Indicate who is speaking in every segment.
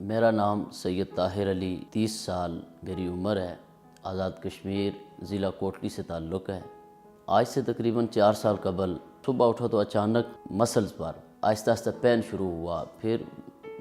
Speaker 1: میرا نام سید طاہر علی 30 سال میری عمر ہے، آزاد کشمیر ضلع کوٹلی سے تعلق ہے۔ آج سے تقریباً 4 سال قبل صبح اٹھا تو اچانک مسلز پر آہستہ آہستہ پین شروع ہوا، پھر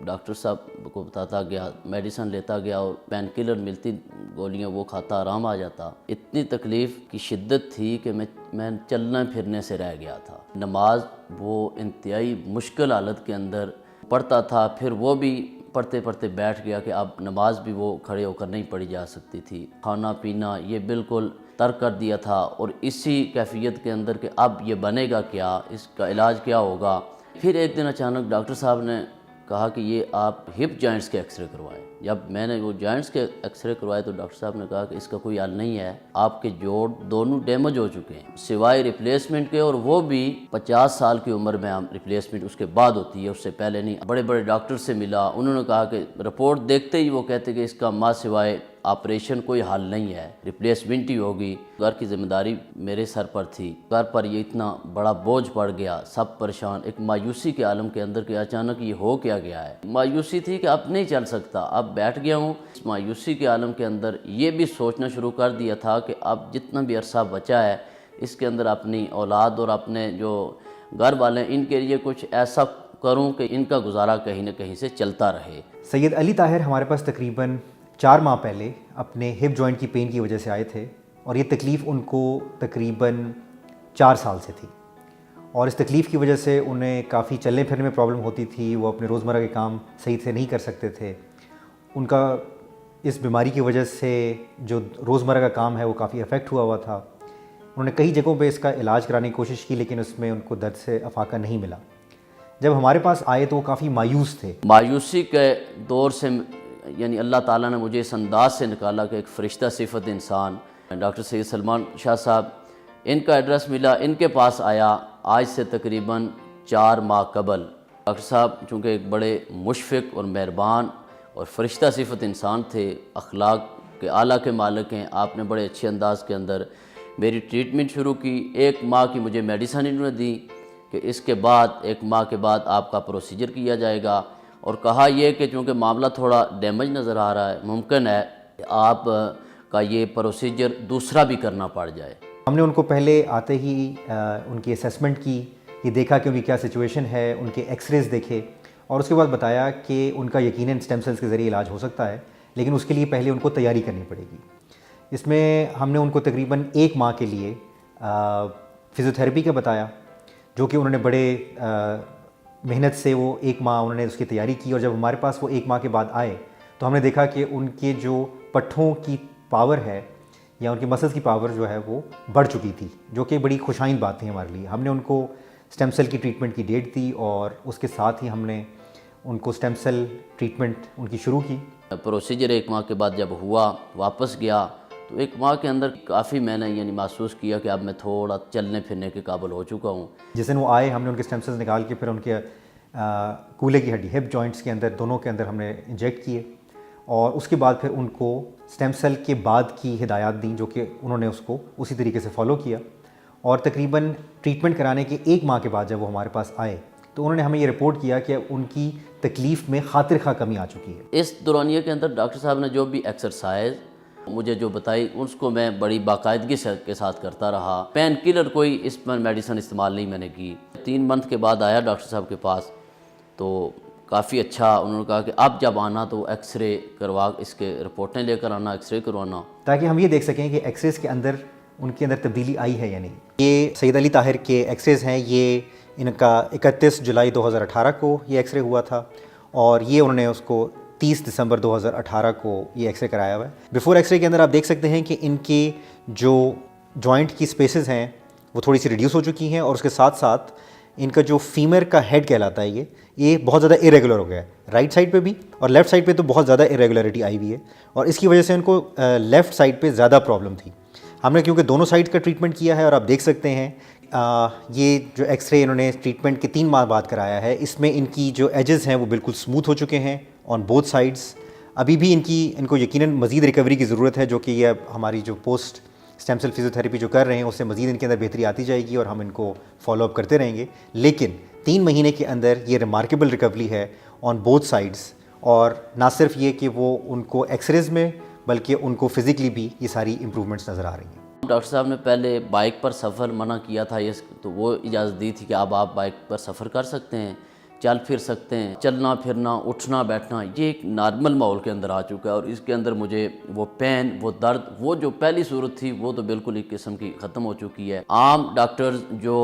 Speaker 1: ڈاکٹر صاحب کو بتاتا گیا، میڈیسن لیتا گیا اور پین کلر ملتی گولیاں وہ کھاتا، آرام آ جاتا۔ اتنی تکلیف کی شدت تھی کہ میں چلنے پھرنے سے رہ گیا تھا۔ نماز وہ انتہائی مشکل حالت کے اندر پڑھتا تھا، پھر وہ بھی پڑھتے پڑھتے بیٹھ گیا کہ اب نماز بھی وہ کھڑے ہو کر نہیں پڑھی جا سکتی تھی۔ کھانا پینا یہ بالکل ترک کر دیا تھا، اور اسی کیفیت کے اندر کہ اب یہ بنے گا کیا، اس کا علاج کیا ہوگا۔ پھر ایک دن اچانک ڈاکٹر صاحب نے کہا کہ یہ آپ ہپ جوائنٹس کے ایکس رے کروائیں۔ جب میں نے وہ جوائنٹس کے ایکس رے کروائے تو ڈاکٹر صاحب نے کہا کہ اس کا کوئی حل نہیں ہے، آپ کے جوڑ دونوں ڈیمیج ہو چکے ہیں سوائے ریپلیسمنٹ کے، اور وہ بھی 50 سال کی عمر میں ہم ریپلیسمنٹ اس کے بعد ہوتی ہے، اس سے پہلے نہیں۔ بڑے بڑے ڈاکٹر سے ملا، انہوں نے کہا کہ رپورٹ دیکھتے ہی وہ کہتے کہ اس کا ماں سوائے آپریشن کوئی حل نہیں ہے، ریپلیسمنٹ ہی ہوگی۔ گھر کی ذمہ داری میرے سر پر تھی، گھر پر یہ اتنا بڑا بوجھ پڑ گیا، سب پریشان، ایک مایوسی کے عالم کے اندر کہ اچانک یہ ہو کیا گیا ہے۔ مایوسی تھی کہ اب نہیں چل سکتا، اب بیٹھ گیا ہوں۔ اس مایوسی کے عالم کے اندر یہ بھی سوچنا شروع کر دیا تھا کہ اب جتنا بھی عرصہ بچا ہے اس کے اندر اپنی اولاد اور اپنے جو گھر والے ہیں ان کے لیے کچھ ایسا کروں کہ ان کا گزارا کہیں نہ کہیں سے چلتا رہے۔
Speaker 2: سید علی طاہر ہمارے پاس تقریباً 4 ماہ پہلے اپنے ہپ جوائنٹ کی پین کی وجہ سے آئے تھے، اور یہ تکلیف ان کو تقریباً 4 سال سے تھی، اور اس تکلیف کی وجہ سے انہیں کافی چلنے پھرنے میں پرابلم ہوتی تھی، وہ اپنے روزمرہ کے کام صحیح سے نہیں کر سکتے تھے۔ ان کا اس بیماری کی وجہ سے جو روزمرہ کا کام ہے وہ کافی افیکٹ ہوا تھا۔ انہوں نے کئی جگہوں پہ اس کا علاج کرانے کی کوشش کی، لیکن اس میں ان کو درد سے افاقہ نہیں ملا۔ جب ہمارے پاس آئے تو وہ کافی مایوس تھے۔
Speaker 1: مایوسی کے دور سے یعنی اللہ تعالیٰ نے مجھے اس انداز سے نکالا کہ ایک فرشتہ صفت انسان ڈاکٹر سید سلمان شاہ صاحب، ان کا ایڈریس ملا، ان کے پاس آیا آج سے تقریباً 4 ماہ قبل۔ ڈاکٹر صاحب چونکہ ایک بڑے مشفق اور مہربان اور فرشتہ صفت انسان تھے، اخلاق کے اعلیٰ کے مالک ہیں، آپ نے بڑے اچھے انداز کے اندر میری ٹریٹمنٹ شروع کی۔ 1 ماہ کی مجھے میڈیسن انہوں نے دی کہ اس کے بعد 1 ماہ کے بعد آپ کا پروسیجر کیا جائے گا، اور کہا یہ کہ چونکہ معاملہ تھوڑا ڈیمیج نظر آ رہا ہے، ممکن ہے کہ آپ کا یہ پروسیجر دوسرا بھی کرنا پڑ جائے۔
Speaker 2: ہم نے ان کو پہلے آتے ہی ان کی اسیسمنٹ کی، یہ دیکھا کہ ان کی کیا سچویشن ہے، ان کے ایکس ریز دیکھے، اور اس کے بعد بتایا کہ ان کا یقیناً اسٹیم سیلز کے ذریعے علاج ہو سکتا ہے، لیکن اس کے لیے پہلے ان کو تیاری کرنی پڑے گی۔ اس میں ہم نے ان کو تقریباً 1 ماہ کے لیے فزیوتھیراپی کا بتایا، جو کہ انہوں نے بڑے محنت سے وہ 1 ماہ انہوں نے اس کی تیاری کی، اور جب ہمارے پاس وہ 1 ماہ کے بعد آئے تو ہم نے دیکھا کہ ان کے جو پٹھوں کی پاور ہے یا ان کی مسلز کی پاور جو ہے وہ بڑھ چکی تھی، جو کہ بڑی خوشائند بات تھی ہمارے لیے۔ ہم نے ان کو اسٹیم سیل کی ٹریٹمنٹ کی ڈیٹ دی، اور اس کے ساتھ ہی ہم نے ان کو اسٹیم سیل ٹریٹمنٹ ان کی شروع کی۔
Speaker 1: پروسیجر 1 ماہ کے بعد جب ہوا، واپس گیا تو 1 ماہ کے اندر کافی میں نے محسوس کیا کہ اب میں تھوڑا چلنے پھرنے کے قابل ہو چکا ہوں۔
Speaker 2: جس دن وہ آئے ہم نے ان کے اسٹیم سیلز نکال کے پھر ان کے کولہے کی ہڈی ہپ جوائنٹس کے اندر دونوں کے اندر ہم نے انجیکٹ کیے، اور اس کے بعد پھر ان کو اسٹیم سیل کے بعد کی ہدایات دیں، جو کہ انہوں نے اس کو اسی طریقے سے فالو کیا۔ اور تقریباً ٹریٹمنٹ کرانے کے 1 ماہ کے بعد جب وہ ہمارے پاس آئے تو انہوں نے ہمیں یہ رپورٹ کیا کہ ان کی تکلیف میں خاطر خواہ کمی آ چکی ہے۔
Speaker 1: اس دورانیے کے اندر ڈاکٹر صاحب نے جو بھی ایکسرسائز مجھے جو بتائی اس کو میں بڑی باقاعدگی کے ساتھ کرتا رہا۔ پین کلر کوئی اس میں میڈیسن استعمال نہیں میں نے کی۔ 3 منتھ کے بعد آیا ڈاکٹر صاحب کے پاس تو کافی اچھا، انہوں نے کہا کہ اب جب آنا تو ایکس رے کروا، اس کے رپورٹیں لے کر آنا، ایکس رے کروانا،
Speaker 2: تاکہ ہم یہ دیکھ سکیں کہ ایکس ریز کے اندر ان کے اندر تبدیلی آئی ہے یا نہیں۔ یہ سید علی طاہر کے ایکس ریز ہیں، یہ ان کا 31 جولائی 2018 کو یہ ایکس رے ہوا تھا، اور یہ انہوں نے اس کو 30 دسمبر 2018 کو یہ ایکس رے کرایا ہوا ہے۔ بیفور ایکس رے کے اندر آپ دیکھ سکتے ہیں کہ ان کے جو جوائنٹ کی سپیسز ہیں وہ تھوڑی سی ریڈیوس ہو چکی ہیں، اور اس کے ساتھ ساتھ ان کا جو فیمر کا ہیڈ کہلاتا ہے یہ بہت زیادہ ارریگولر ہو گیا ہے، رائٹ سائڈ پہ بھی اور لیفٹ سائڈ پہ تو بہت زیادہ ارریگولیرٹی آئی ہوئی ہے، اور اس کی وجہ سے ان کو لیفٹ سائڈ پہ زیادہ پرابلم تھی۔ ہم نے کیونکہ دونوں سائڈ کا ٹریٹمنٹ کیا ہے، اور آپ دیکھ سکتے ہیں یہ جو ایکس رے انہوں نے ٹریٹمنٹ کے 3 ماہ بعد کرایا ہے، اس میں ان کی جو ایجز ہیں وہ بالکل اسموتھ ہو چکے ہیں آن بوتھ سائڈس۔ ابھی بھی ان کو یقیناً مزید ریکوری کی ضرورت ہے، جو کہ یہ ہماری جو پوسٹ اسٹیم سیل فزیوتھیراپی جو کر رہے ہیں اس سے مزید ان کے اندر بہتری آتی جائے گی، اور ہم ان کو فالو اپ کرتے رہیں گے۔ لیکن 3 مہینے کے اندر یہ ریمارکیبل ریکوری ہے آن بوتھ سائڈس، اور نہ صرف یہ کہ وہ ان کو ایکس ریز میں بلکہ ان کو فزیکلی بھی یہ ساری امپرومنٹس نظر آ رہی ہیں۔
Speaker 1: ڈاکٹر صاحب نے پہلے بائک پر سفر منع کیا تھا، تو وہ اجازت دی تھی کہ اب آپ بائک پر سفر کر سکتے ہیں، چل پھر سکتے ہیں، چلنا پھرنا اٹھنا بیٹھنا یہ ایک نارمل ماحول کے اندر آ چکا ہے، اور اس کے اندر مجھے وہ پین، وہ درد، وہ جو پہلی صورت تھی وہ تو بالکل ایک قسم کی ختم ہو چکی ہے۔ عام ڈاکٹرز جو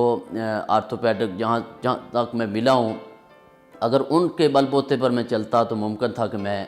Speaker 1: آرتھوپیڈک جہاں تک میں ملا ہوں، اگر ان کے بل بوتے پر میں چلتا تو ممکن تھا کہ میں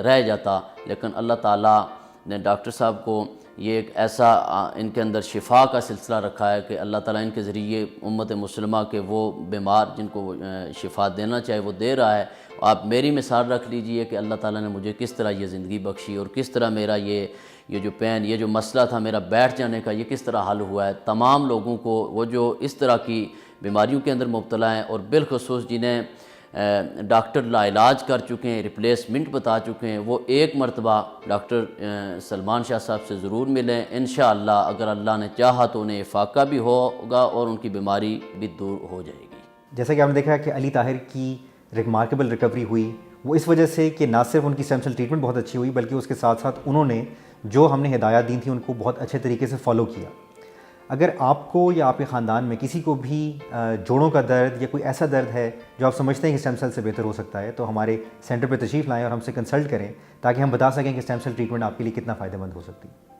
Speaker 1: رہ جاتا، لیکن اللہ تعالیٰ نے ڈاکٹر صاحب کو یہ ایک ایسا ان کے اندر شفا کا سلسلہ رکھا ہے کہ اللہ تعالیٰ ان کے ذریعے امت مسلمہ کے وہ بیمار جن کو شفا دینا چاہے وہ دے رہا ہے۔ آپ میری مثال رکھ لیجئے کہ اللہ تعالیٰ نے مجھے کس طرح یہ زندگی بخشی، اور کس طرح میرا یہ جو پین، یہ جو مسئلہ تھا میرا بیٹھ جانے کا، یہ کس طرح حل ہوا ہے۔ تمام لوگوں کو وہ جو اس طرح کی بیماریوں کے اندر مبتلا ہیں، اور بالخصوص جنہیں ڈاکٹر لا علاج کر چکے ہیں، ریپلیسمنٹ بتا چکے ہیں، وہ ایک مرتبہ ڈاکٹر سلمان شاہ صاحب سے ضرور ملیں۔ انشاءاللہ اگر اللہ نے چاہا تو انہیں افاقہ بھی ہوگا اور ان کی بیماری بھی دور ہو جائے گی۔
Speaker 2: جیسا کہ آپ نے دیکھا کہ علی طاہر کی ریمارکیبل ریکوری ہوئی، وہ اس وجہ سے کہ نہ صرف ان کی اسٹیم سیل ٹریٹمنٹ بہت اچھی ہوئی بلکہ اس کے ساتھ ساتھ انہوں نے جو ہم نے ہدایات دی تھیں ان کو بہت اچھے طریقے سے فالو کیا۔ اگر آپ کو یا آپ کے خاندان میں کسی کو بھی جوڑوں کا درد یا کوئی ایسا درد ہے جو آپ سمجھتے ہیں کہ اسٹیم سیل سے بہتر ہو سکتا ہے، تو ہمارے سینٹر پہ تشریف لائیں اور ہم سے کنسلٹ کریں تاکہ ہم بتا سکیں کہ اسٹیم سیل ٹریٹمنٹ آپ کے لیے کتنا فائدہ مند ہو سکتی ہے۔